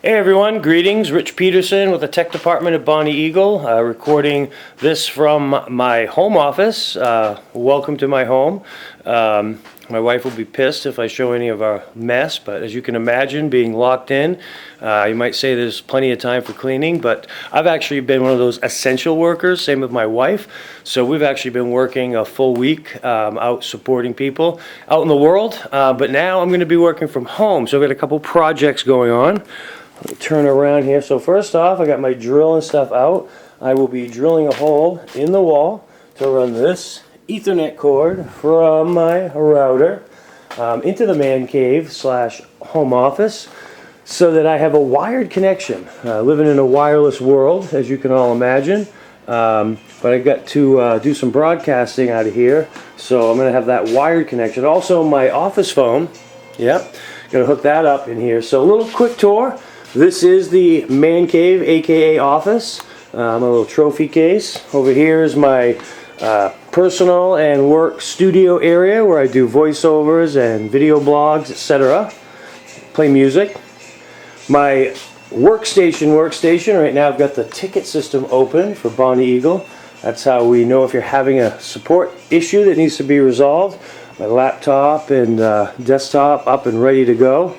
Hey everyone, greetings. Rich Peterson with the Tech Department at Bonnie Eagle, recording this from my home office. Welcome to my home. My wife will be pissed if I show any of our mess, but as you can imagine, being locked in, you might say there's plenty of time for cleaning, but I've actually been one of those essential workers, same with my wife. So we've actually been working a full week out supporting people out in the world, but now I'm going to be working from home. So I've got a couple projects going on. Let me turn around here. So first off, I got my drill and stuff out. I will be drilling a hole in the wall to run this Ethernet cord from my router into the man cave / home office so that I have a wired connection. Living in a wireless world, as you can all imagine. But I got to do some broadcasting out of here, so I'm going to have that wired connection. Also, my office phone, yep, going to hook that up in here. So a little quick tour. This is the man cave, aka office. My little trophy case. Over here is my personal and work studio area where I do voiceovers and video blogs, etc. Play music. My workstation. Right now I've got the ticket system open for Bonnie Eagle. That's how we know if you're having a support issue that needs to be resolved. My laptop and desktop up and ready to go.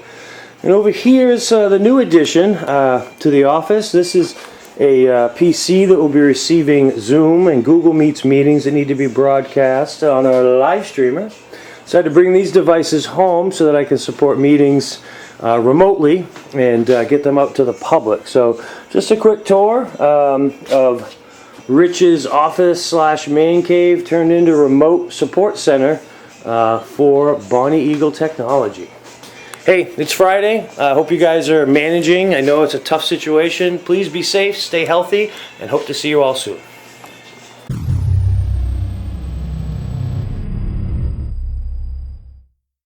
And over here is the new addition to the office. This is a PC that will be receiving Zoom and Google Meets meetings that need to be broadcast on our live streamer. So I had to bring these devices home so that I can support meetings remotely and get them out to the public. So just a quick tour of Rich's office / man cave turned into remote support center for Bonnie Eagle Technology. Hey, it's Friday. I hope you guys are managing. I know it's a tough situation. Please be safe, stay healthy, and hope to see you all soon.